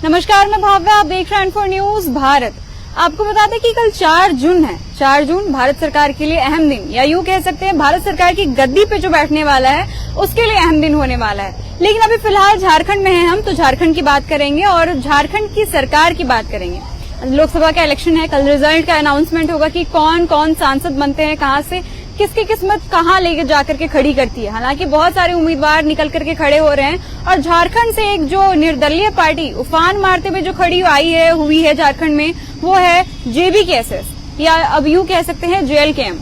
नमस्कार, मैं भाव्या, आप देख रहे हैं N4 न्यूज भारत। आपको बता दें कि कल 4 जून है। 4 जून भारत सरकार के लिए अहम दिन, या यूं कह सकते हैं भारत सरकार की गद्दी पे जो बैठने वाला है उसके लिए अहम दिन होने वाला है। लेकिन अभी फिलहाल झारखंड में हैं हम, तो झारखंड की बात करेंगे और झारखंड की सरकार की बात करेंगे। लोकसभा का इलेक्शन है, कल रिजल्ट का अनाउंसमेंट होगा कि कौन कौन सांसद बनते हैं, कहां से किसकी किस्मत कहां लेके जाकर के खड़ी करती है। हालांकि बहुत सारे उम्मीदवार निकल करके खड़े हो रहे हैं और झारखंड से एक जो निर्दलीय पार्टी उफान मारते हुए जो खड़ी हुई है झारखंड में, वो है JBKSS, या अब यूं कह सकते हैं JLKM।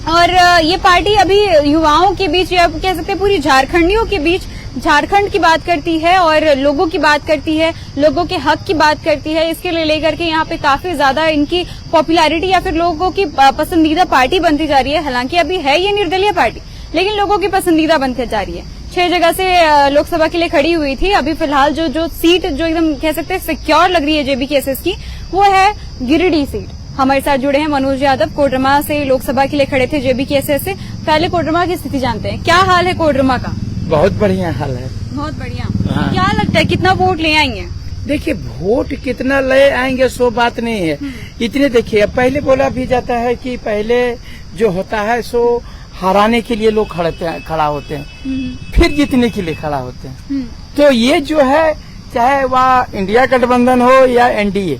और ये पार्टी अभी युवाओं के बीच, या कह सकते हैं पूरी झारखंडियों के बीच झारखंड की बात करती है और लोगों की बात करती है, लोगों के हक की बात करती है। इसके लिए लेकर के यहाँ पे काफी ज्यादा इनकी पॉपुलैरिटी या फिर लोगों की पसंदीदा पार्टी बनती जा रही है। हालांकि अभी है ये निर्दलीय पार्टी, लेकिन लोगों की पसंदीदा बनती जा रही है। 6 जगह से लोकसभा के लिए खड़ी हुई थी। अभी फिलहाल जो सीट जो एकदम कह सकते हैं सिक्योर लग रही है JBKSS की, वो है गिरिडीह सीट। हमारे साथ जुड़े हैं मनोज यादव, कोडरमा से लोकसभा के लिए खड़े थे JBKSS से। पहले कोडरमा की स्थिति जानते हैं, क्या हाल है कोडरमा का? बहुत बढ़िया हाल है। बहुत बढ़िया। हाँ। क्या लगता है कितना वोट ले आएंगे? देखिए, वोट कितना ले आएंगे सो बात नहीं है। इतने देखिए, पहले बोला भी जाता है कि पहले जो होता है सो हराने के लिए लोग खड़ा होते हैं, फिर जीतने के लिए खड़ा होते हैं। तो ये जो है, चाहे वह इंडिया गठबंधन हो या NDA,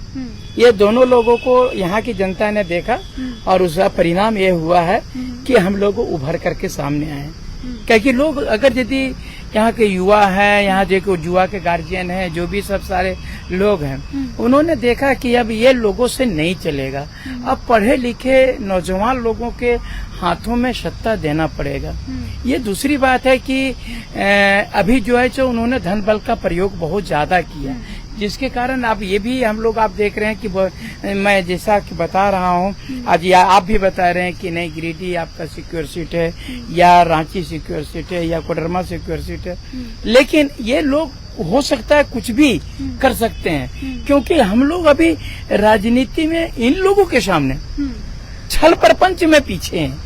ये दोनों लोगों को यहाँ की जनता ने देखा और उसका परिणाम ये हुआ है कि हम लोग उभर करके सामने आए। क्योंकि लोग अगर यदि यहाँ के युवा हैं, यहाँ जो युवा के गार्जियन हैं, जो भी सब सारे लोग हैं, उन्होंने देखा कि अब ये लोगों से नहीं चलेगा। अब पढ़े लिखे नौजवान लोगों के हाथों में सत्ता देना पड़ेगा। ये दूसरी बात है कि अभी जो है जो उन्होंने धन बल का प्रयोग बहुत ज्यादा किया, जिसके कारण अब ये भी हम लोग आप देख रहे हैं कि मैं जैसा कि बता रहा हूँ आज, या आप भी बता रहे हैं कि नहीं गिरिडीह आपका सिक्योर सीट है, या रांची सिक्योर सीट है, या कोडरमा सिक्योर सीट है। लेकिन ये लोग हो सकता है कुछ भी कर सकते हैं, क्योंकि हम लोग अभी राजनीति में इन लोगों के सामने छल प्रपंच में पीछे हैं,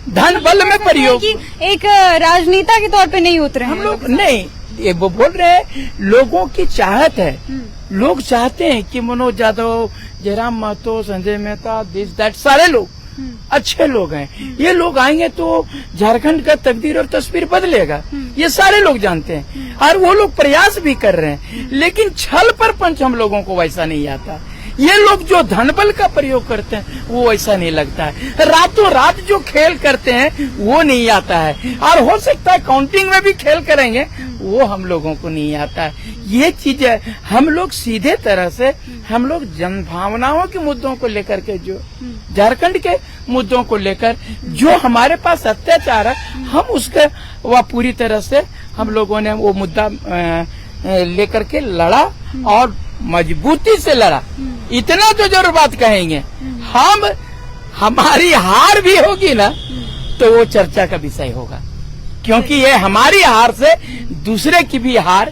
धन बल में प्रयोग। एक राजनेता के तौर पे नहीं उतरे हम लोग नहीं, ये वो बोल रहे हैं लोगों की चाहत है। लोग चाहते हैं कि मनोज यादव, जयराम महतो, संजय मेहता, दिस दैट सारे लोग अच्छे लोग हैं। ये लोग आएंगे तो झारखंड का तकदीर और तस्वीर बदलेगा, ये सारे लोग जानते हैं और वो लोग प्रयास भी कर रहे हैं। लेकिन छल प्रपंच हम लोगों को वैसा नहीं आता। ये लोग जो धन बल का प्रयोग करते हैं वो ऐसा नहीं लगता है। रातों रात जो खेल करते हैं वो नहीं आता है, और हो सकता है काउंटिंग में भी खेल करेंगे, वो हम लोगों को नहीं आता है। ये चीज है, हम लोग सीधे तरह से हम लोग जन भावनाओं के मुद्दों को लेकर के, जो झारखंड के मुद्दों को लेकर जो हमारे पास अत्याचार है, हम उसका वह पूरी तरह से हम लोगों ने वो मुद्दा लेकर के लड़ा और मजबूती से लड़ा। इतना तो जरूर बात कहेंगे, हमारी हार भी होगी ना तो वो चर्चा का विषय होगा, क्योंकि ये हमारी हार से दूसरे की भी हार,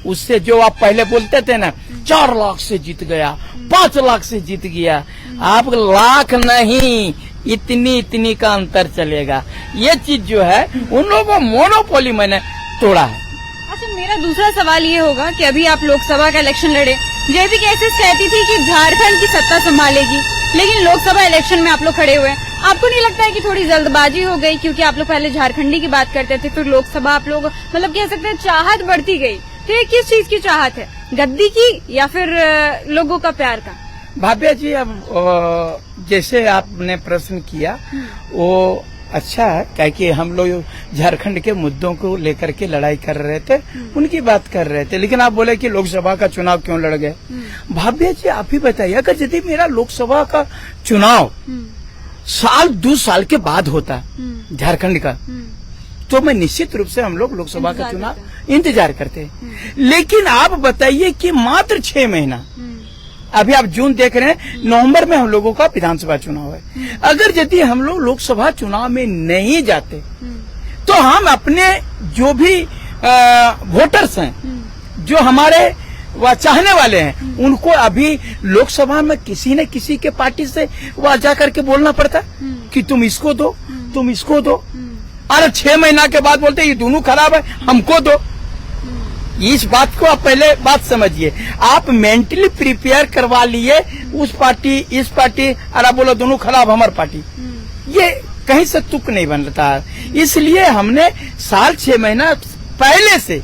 उससे जो आप पहले बोलते थे ना 4 लाख से जीत गया, 5 लाख से जीत गया, आप लाख नहीं इतनी का अंतर चलेगा। ये चीज जो है उन लोगों को मोनोपोली मैंने तोड़ा है। अच्छा, मेरा दूसरा सवाल ये होगा कि अभी आप लोकसभा का इलेक्शन लड़े, JBKSS कहती थी कि झारखंड की सत्ता संभालेगी, लेकिन लोकसभा इलेक्शन में आप लोग खड़े हुए। आपको नहीं लगता है कि थोड़ी जल्दबाजी हो गई, क्योंकि आप लोग पहले झारखंडी की बात करते थे, फिर लोकसभा आप लोग मतलब कह सकते हैं चाहत बढ़ती गई। तो ये किस चीज की चाहत है, गद्दी की या फिर लोगों का प्यार का? भाव्या जी, अब जैसे आपने प्रश्न किया वो अच्छा है, क्योंकि हम लोग झारखंड के मुद्दों को लेकर के लड़ाई कर रहे थे, उनकी बात कर रहे थे। लेकिन आप बोले कि लोकसभा का चुनाव क्यों लड़ गए? भाव्या जी, आप ही बताइए, अगर यदि मेरा लोकसभा का चुनाव साल 2 साल के बाद होता झारखंड का, तो मैं निश्चित रूप से हम लोग लोकसभा का चुनाव इंतजार करते हैं। लेकिन आप बताइए कि मात्र 6 महीना, अभी आप जून देख रहे हैं, नवंबर में हम लोगों का विधानसभा चुनाव है। अगर यदि हम लोग लोकसभा चुनाव में नहीं जाते तो हम अपने जो भी वोटर्स हैं, जो हमारे वह चाहने वाले हैं, उनको अभी लोकसभा में किसी न किसी के पार्टी से वह जाकर के बोलना पड़ता कि तुम इसको दो, तुम इसको दो। अरे 6 महीना के बाद बोलते ये दोनों खराब है, हमको दो। इस बात को आप पहले बात समझिए। आप मेंटली प्रिपेयर करवा लिए उस पार्टी इस पार्टी, और आप बोलो दोनों खराब हमारी पार्टी, ये कहीं से तुक नहीं बनता है। इसलिए हमने साल 6 महीना पहले से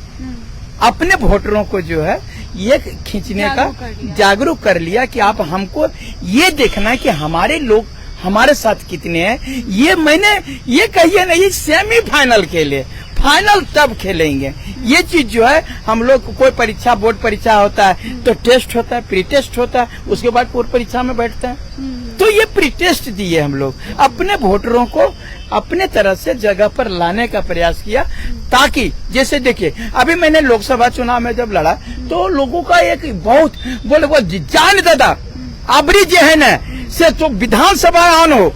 अपने वोटरों को जो है ये खींचने का जागरूक कर लिया कि आप हमको ये देखना है कि हमारे लोग हमारे साथ कितने हैं। ये मैंने ये कहिए नहीं सेमीफाइनल खेले, फाइनल तब खेलेंगे। ये चीज जो है हम लोग कोई परीक्षा बोर्ड परीक्षा होता है तो टेस्ट होता है, प्री टेस्ट होता है, उसके बाद पूर्व परीक्षा में बैठते हैं। तो ये प्री टेस्ट दिए हम लोग, अपने वोटरों को अपने तरह से जगह पर लाने का प्रयास किया, ताकि जैसे देखिए अभी मैंने लोकसभा चुनाव में जब लड़ा तो लोगों का एक बहुत बोले वो जान दादा अबरी जो है न से तो विधानसभा आन हो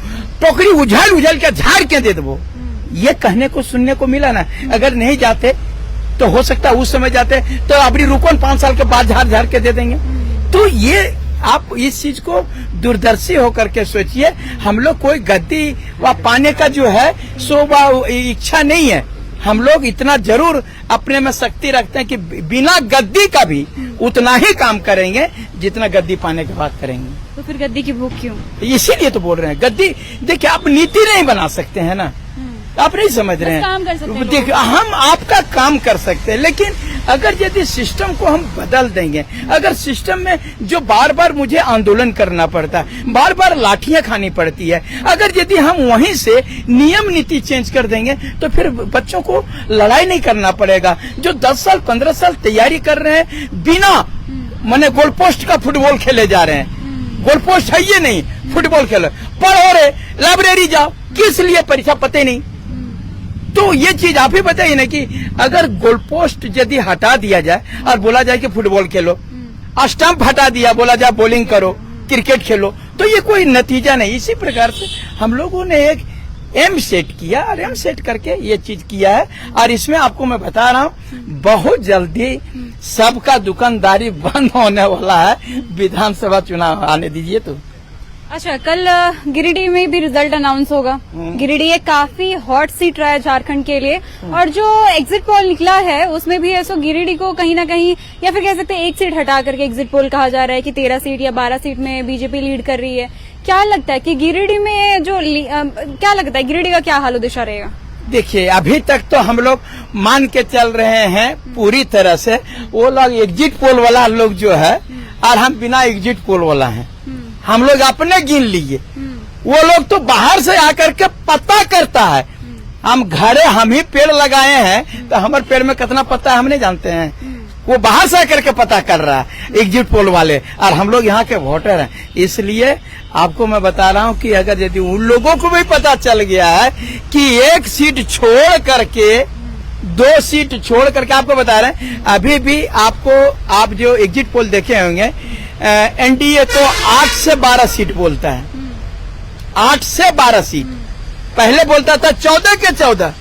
टोकरी उझल के झाड़ के दे दो, ये कहने को सुनने को मिला ना। अगर नहीं जाते तो हो सकता है उस समय जाते तो अबरी रुको 5 साल के बाद झाड़ के दे देंगे। तो ये आप इस चीज को दूरदर्शी होकर के सोचिए। हम लोग कोई गद्दी व पाने का जो है सो इच्छा नहीं है। हम लोग इतना जरूर अपने में शक्ति रखते हैं कि बिना गद्दी का भी उतना ही काम करेंगे जितना गद्दी पाने के बाद करेंगे। तो फिर गद्दी की भूख क्यों? इसीलिए तो बोल रहे हैं गद्दी। देखिए आप नीति नहीं बना सकते हैं ना, आप नहीं समझ रहे हैं। काम कर सकते हैं। देखिए हम आपका काम कर सकते हैं, लेकिन अगर यदि सिस्टम को हम बदल देंगे, अगर सिस्टम में जो बार बार मुझे आंदोलन करना पड़ता है, बार बार लाठियां खानी पड़ती है, अगर यदि हम वहीं से नियम नीति चेंज कर देंगे तो फिर बच्चों को लड़ाई नहीं करना पड़ेगा। जो 10 साल 15 साल तैयारी कर रहे हैं बिना माने गोल पोस्ट का फुटबॉल खेले जा रहे हैं। गोल पोस्ट है ये नहीं, फुटबॉल खेलो, पढ़ो रे, लाइब्रेरी जाओ, किस लिए परीक्षा पते नहीं। तो ये चीज आप ही बताइए ना कि अगर गोल पोस्ट यदि हटा दिया जाए और बोला जाए कि फुटबॉल खेलो, स्टंप हटा दिया बोला जाए बॉलिंग करो, क्रिकेट खेलो, तो ये कोई नतीजा नहीं। इसी प्रकार से हम लोगों ने एक एम सेट किया और एम सेट करके ये चीज किया है। और इसमें आपको मैं बता रहा हूँ बहुत जल्दी सबका दुकानदारी बंद होने वाला है। विधानसभा चुनाव आने दीजिए तो। अच्छा, कल गिरिडीह में भी रिजल्ट अनाउंस होगा। गिरिडीह एक काफी हॉट सीट रहा है झारखंड के लिए, और जो एग्जिट पोल निकला है उसमें भी है सो गिरिडीह को कहीं ना कहीं, या फिर कह सकते हैं 1 सीट हटा करके एग्जिट पोल कहा जा रहा है कि 13 सीट या 12 सीट में बीजेपी लीड कर रही है। क्या लगता है कि गिरिडीह में जो क्या लगता है गिरिडीह का क्या हाल दिशा रहेगा? देखिए अभी तक तो हम लोग मान के चल रहे हैं पूरी तरह से, वो लोग एग्जिट पोल वाला लोग जो है और हम बिना एग्जिट पोल वाला है, हम लोग अपने गिन लिए। वो लोग तो बाहर से आकर के पता करता है। हम घरे हम ही पेड़ लगाए हैं तो हमारे पेड़ में कितना पत्ता है हम नहीं जानते हैं। वो बाहर से आकर के पता कर रहा है एग्जिट पोल वाले, और हम लोग यहाँ के वोटर हैं। इसलिए आपको मैं बता रहा हूँ कि अगर यदि उन लोगों को भी पता चल गया है कि 1 सीट छोड़ करके 2 सीट छोड़ करके, आपको बता रहे हैं अभी भी आपको, आप जो एग्जिट पोल देखे होंगे एनडीए तो 8 से 12 सीट बोलता है, 8 से 12 सीट। पहले बोलता था 14 के 14,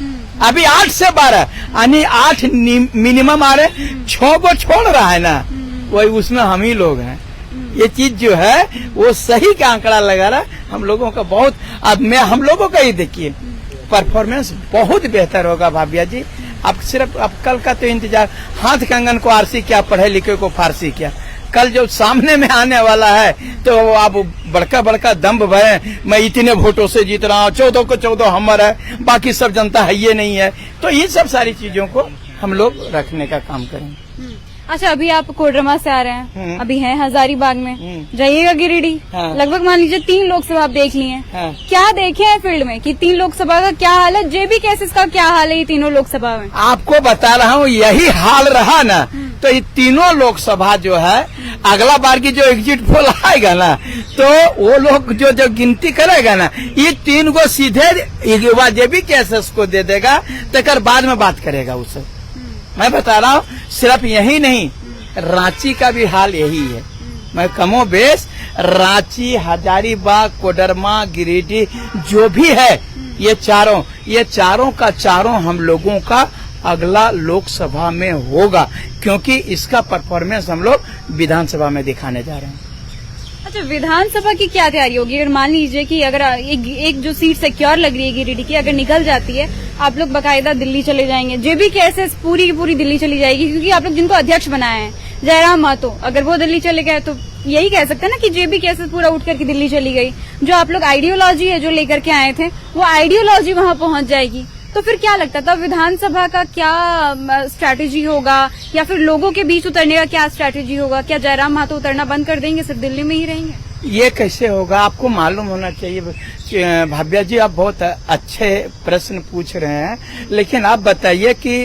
अभी 8 से 12, यानी 8 मिनिमम आ रहे, 6 को छोड़ रहा है ना, वही उसमें हम ही लोग हैं। ये चीज जो है वो सही का आंकड़ा लगा रहा हम लोगों का बहुत। अब मैं हम लोगों का ही देखिए परफॉर्मेंस बहुत बेहतर होगा भाभिया जी। अब सिर्फ अब कल का तो इंतजार, हाथ कंगन को आरसी क्या, पढ़े लिखे को फारसी क्या। कल जो सामने में आने वाला है तो आप बड़का बड़का दम्भ भरे, मैं इतने वोटों से जीत रहा हूँ, 14 को 14 हमर है, बाकी सब जनता है ये नहीं है। तो इन सब सारी चीजों को हम लोग रखने का काम करेंगे। अच्छा, अभी आप कोडरमा से आ रहे हैं, अभी हैं हजारीबाग में, जाइएगा गिरिडीह। हाँ। लगभग मान लीजिए 3 लोकसभा आप देख लिए हैं। हाँ। क्या देखे हैं फील्ड में कि 3 लोकसभा का क्या हाल है, जेबी केसेस का क्या हाल है ये तीनों लोकसभा में? आपको बता रहा हूँ यही हाल रहा ना तो ये तीनों लोकसभा जो है अगला बार की जो एग्जिट पोल आएगा ना तो वो लोग जो गिनती करेगा ना, ये 3 को सीधे जेबी केसेस को दे देगा, तकर बाद में बात करेगा उससे। मैं बता रहा हूँ सिर्फ यही नहीं, रांची का भी हाल यही है। मैं कमो बेश रांची, हजारीबाग, कोडरमा, गिरिडीह जो भी है, ये चारों का चारों हम लोगों का अगला लोकसभा में होगा, क्योंकि इसका परफॉर्मेंस हम लोग विधानसभा में दिखाने जा रहे हैं। अच्छा, विधानसभा की क्या तैयारी होगी अगर मान लीजिए कि अगर एक जो सीट सिक्योर लग रही है गिरिडीह की, अगर निकल जाती है, आप लोग बकायदा दिल्ली चले जाएंगे, जेबी केसेस पूरी की पूरी दिल्ली चली जाएगी, क्योंकि आप लोग जिनको अध्यक्ष बनाए हैं जयराम महतो, अगर वो दिल्ली चले गए तो यही कह सकते हैं ना कि जेबी केसेस पूरा उठ करके दिल्ली चली गई। जो आप लोग आइडियोलॉजी है जो लेकर के आए थे, वो आइडियोलॉजी वहां पहुंच जाएगी। तो फिर क्या लगता था विधानसभा का क्या स्ट्रैटेजी होगा, या फिर लोगों के बीच उतरने का क्या स्ट्रैटेजी होगा? क्या जयराम महतो उतरना बंद कर देंगे, सिर्फ दिल्ली में ही रहेंगे? ये कैसे होगा, आपको मालूम होना चाहिए। भाव्या जी, आप बहुत अच्छे प्रश्न पूछ रहे हैं, लेकिन आप बताइए कि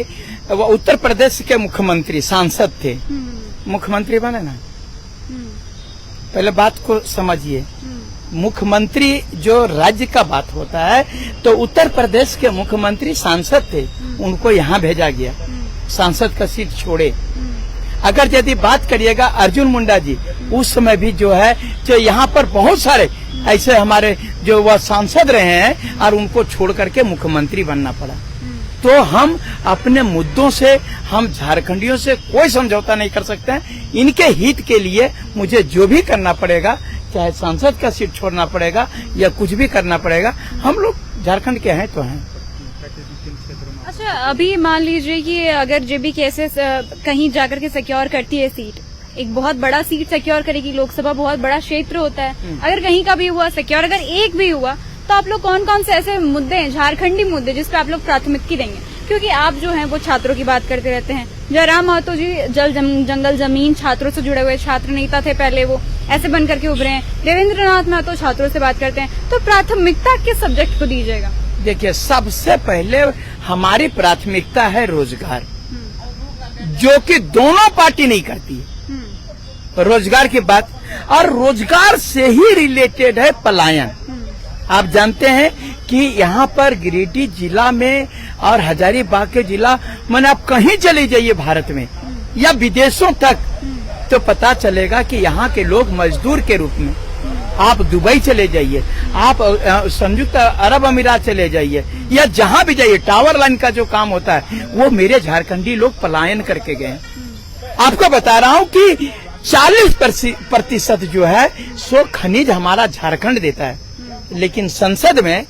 वो उत्तर प्रदेश के मुख्यमंत्री सांसद थे, मुख्यमंत्री बने ना, पहले बात को समझिए। मुख्यमंत्री जो राज्य का बात होता है, तो उत्तर प्रदेश के मुख्यमंत्री सांसद थे, उनको यहाँ भेजा गया, सांसद का सीट छोड़े। अगर यदि बात करिएगा अर्जुन मुंडा जी, उस समय भी जो है, जो यहाँ पर बहुत सारे ऐसे हमारे जो वह सांसद रहे हैं और उनको छोड़ करके मुख्यमंत्री बनना पड़ा। तो हम अपने मुद्दों से, हम झारखंडियों से कोई समझौता नहीं कर सकते हैं। इनके हित के लिए मुझे जो भी करना पड़ेगा, चाहे सांसद का सीट छोड़ना पड़ेगा या कुछ भी करना पड़ेगा, हम लोग झारखंड के हैं तो हैं। अच्छा, अभी मान लीजिए कि अगर जेबी केसेस कहीं जाकर के सिक्योर करती है सीट, एक बहुत बड़ा सीट सिक्योर करेगी, लोकसभा बहुत बड़ा क्षेत्र होता है, अगर कहीं का भी हुआ सिक्योर, अगर एक भी हुआ, तो आप लोग कौन कौन से ऐसे मुद्दे हैं, झारखंडी मुद्दे, जिस पे आप लोग प्राथमिकता देंगे? क्योंकि आप जो हैं वो छात्रों की बात करते रहते हैं। जयराम महतो जी जंगल जमीन छात्रों से जुड़े हुए छात्र नेता थे, पहले वो ऐसे बन करके उभरे हैं। देवेंद्रनाथ महतो छात्रों से बात करते हैं। तो प्राथमिकता किस सब्जेक्ट को दीजिएगा? देखिए, सबसे पहले हमारी प्राथमिकता है रोजगार, जो कि दोनों पार्टी नहीं करती है। रोजगार की बात, और रोजगार से ही रिलेटेड है पलायन। आप जानते हैं कि यहाँ पर गिरिडीह जिला में और हजारीबाग के जिला, मैंने आप कहीं चले जाइए भारत में या विदेशों तक, तो पता चलेगा कि यहाँ के लोग मजदूर के रूप में, आप दुबई चले जाइए, आप संयुक्त अरब अमीरात चले जाइए, या जहाँ भी जाइए, टावर लाइन का जो काम होता है वो मेरे झारखंडी लोग पलायन करके गए। आपको बता रहा हूँ कि 40% जो है सो खनिज हमारा झारखंड देता है, लेकिन संसद में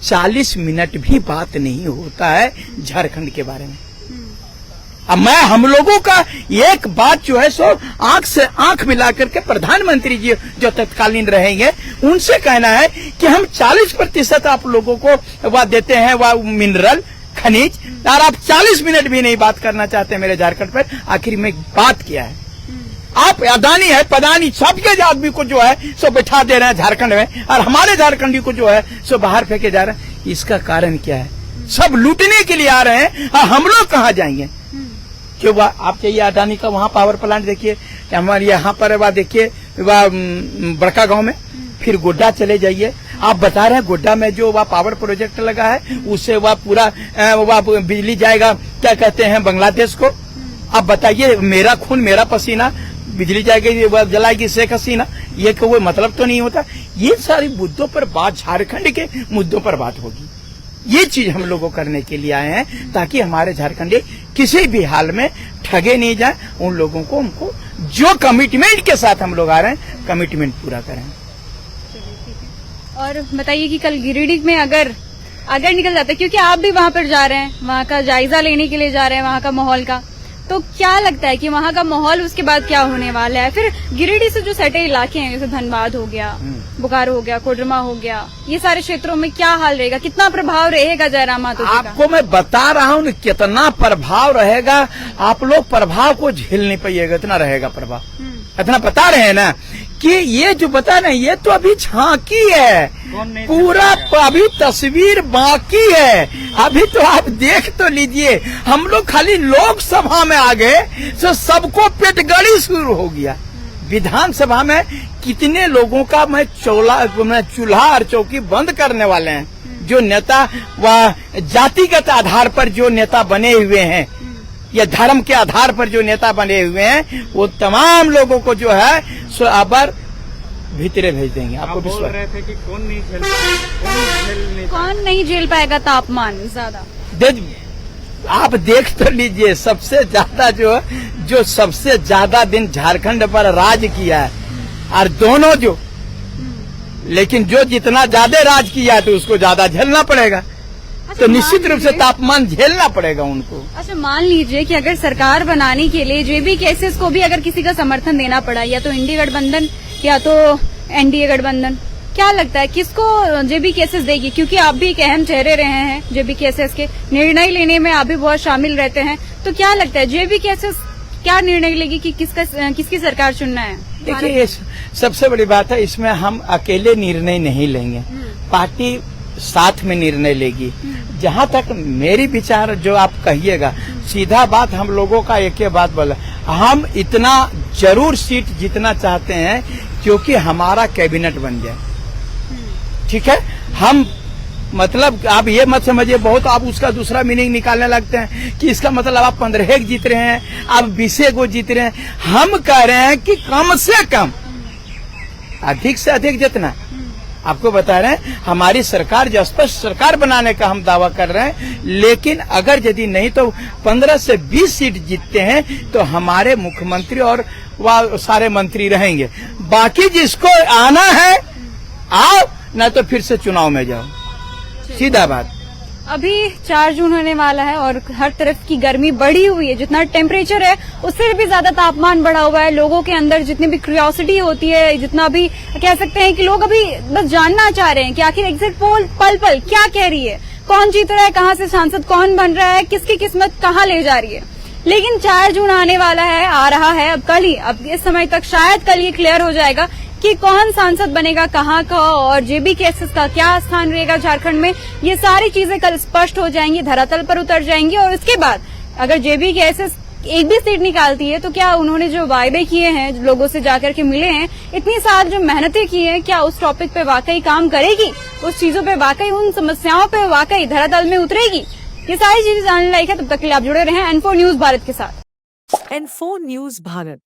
40 मिनट भी बात नहीं होता है झारखंड के बारे में। अब मैं हम लोगों का एक बात जो है सो आंख से आंख मिलाकर के प्रधानमंत्री जी जो तत्कालीन रहेंगे, उनसे कहना है कि हम 40% आप लोगों को वह देते हैं, वह मिनरल खनिज, और आप 40 मिनट भी नहीं बात करना चाहते मेरे झारखंड पर। आखिर में बात क्या है? आप अदानी है पदानी सबके आदमी को जो है सो बैठा दे रहे हैं झारखंड में, और हमारे झारखंडी को जो है सो बाहर फेंके जा रहे हैं। इसका कारण क्या है? सब लूटने के लिए आ रहे हैं, और हम लोग कहाँ जाएंगे? क्यों? आप चाहिए अदानी का वहाँ पावर प्लांट देखिए, हमारे यहाँ पर वह देखिए, वह बड़का गांव में, फिर गोड्डा चले जाइए, आप बता रहे हैं गोड्डा में जो वह पावर प्रोजेक्ट लगा है, उससे वह पूरा वह बिजली जाएगा, क्या कहते हैं, बांग्लादेश को। आप बताइए, मेरा खून मेरा पसीना, बिजली जाएगी, वह जलाएगी शेख हसीना, ये कोई मतलब तो नहीं होता। ये सारी मुद्दों पर बात, झारखंड के मुद्दों पर बात होगी। ये चीज हम लोगों करने के लिए आए हैं, ताकि हमारे झारखंडी किसी भी हाल में ठगे नहीं जाए। उन लोगों को, उनको जो कमिटमेंट के साथ हम लोग आ रहे हैं, कमिटमेंट पूरा करें। और बताइए कि कल गिरिडीह में अगर निकल जाते, क्योंकि आप भी वहां पर जा रहे हैं, वहां का जायजा लेने के लिए जा रहे हैं, वहां का माहौल का, तो क्या लगता है कि वहाँ का माहौल उसके बाद क्या होने वाला है? फिर गिरिडीह से जो सटे इलाके हैं, जैसे धनबाद हो गया, बोकारो हो गया, कोडरमा हो गया, ये सारे क्षेत्रों में क्या हाल रहेगा? कितना प्रभाव रहेगा जयराम महतो जी का? आपको मैं बता रहा हूँ कितना प्रभाव रहेगा। आप लोग प्रभाव को झेल नहीं पाइएगा, इतना रहेगा प्रभाव। इतना बता रहे हैं ना कि ये जो बता रहे हैं, ये तो अभी झांकी है, पूरा अभी तस्वीर बाकी है। अभी तो आप देख तो लीजिए, हम लोग खाली लोकसभा में आ गए तो सबको पेटगड़ी शुरू हो गया। विधानसभा में कितने लोगों का मैं चूल्हा और चौकी बंद करने वाले हैं। जो नेता वह जातिगत आधार पर जो नेता बने हुए हैं, या धर्म के आधार पर जो नेता बने हुए हैं, वो तमाम लोगों को जो है सो अबर भीतरे भेज देंगे। आपको विश्वास रहे थे कि कौन नहीं झेल पाएगा तापमान ज्यादा? आप देख तो लीजिए, सबसे ज्यादा जो सबसे ज्यादा दिन झारखंड पर राज किया है, और दोनों जो, लेकिन जो जितना ज्यादा राज किया तो उसको ज्यादा झेलना पड़ेगा। तो निश्चित रूप से तापमान झेलना पड़ेगा उनको। अच्छा, मान लीजिए कि अगर सरकार बनाने के लिए जेबी केसेस को भी अगर किसी का समर्थन देना पड़ा, या तो इंडी गठबंधन या तो एनडीए गठबंधन, क्या लगता है किसको जेबी केसेस देगी? क्योंकि आप भी एक अहम चेहरे रहे हैं जेबी केसेस के, निर्णय लेने में आप भी बहुत शामिल रहते हैं, तो क्या लगता है जेबी केसेस क्या निर्णय लेगी कि किसकी सरकार चुनना है? देखिए, ये सबसे बड़ी बात है, इसमें हम अकेले निर्णय नहीं लेंगे, पार्टी साथ में निर्णय लेगी। जहाँ तक मेरी विचार जो आप कहिएगा, सीधा बात हम लोगों का एक ही बात बोला, हम इतना जरूर सीट जीतना चाहते हैं क्योंकि हमारा कैबिनेट बन जाए। ठीक है, हम मतलब आप ये मत समझिए बहुत आप उसका दूसरा मीनिंग निकालने लगते हैं कि इसका मतलब आप 15 जीत रहे हैं, आप 20 को जीत रहे हैं। हम कह रहे हैं कि कम से कम अधिक से अधिक जितना आपको बता रहे हैं, हमारी सरकार जो स्पष्ट सरकार बनाने का हम दावा कर रहे हैं, लेकिन अगर यदि नहीं तो 15 से 20 सीट जीतते हैं तो हमारे मुख्यमंत्री और वह सारे मंत्री रहेंगे। बाकी जिसको आना है आओ, न तो फिर से चुनाव में जाओ, सीधा बात। अभी 4 जून होने वाला है और हर तरफ की गर्मी बढ़ी हुई है, जितना टेम्परेचर है उससे भी ज्यादा तापमान बढ़ा हुआ है। लोगों के अंदर जितनी भी क्यूरियोसिटी होती है, जितना भी कह सकते हैं कि लोग अभी बस जानना चाह रहे हैं कि आखिर एग्जिट पोल पल पल क्या कह रही है, कौन जीत रहा है, कहाँ से सांसद कौन बन रहा है, किसकी किस्मत कहाँ ले जा रही है। लेकिन 4 जून आने वाला है, आ रहा है अब कल ही, अब इस समय तक शायद कल ये क्लियर हो जाएगा कि कौन सांसद बनेगा, कहाँ का, और जेबी केसेस का क्या स्थान रहेगा झारखंड में। ये सारी चीजें कल स्पष्ट हो जाएंगी, धरातल पर उतर जाएंगी। और उसके बाद अगर जेबी केसेस एक भी सीट निकालती है तो क्या उन्होंने जो वायदे किए हैं, लोगों से जाकर के मिले हैं, इतनी साल जो मेहनतें की हैं, क्या उस टॉपिक पे वाकई काम करेगी, उस चीजों पे वाकई, उन समस्याओं पे वाकई धरातल में उतरेगी? ये सारी चीजें जानने लायक है। तब तक के लिए आप जुड़े रहें N4 न्यूज भारत के साथ। N4 news Bharat.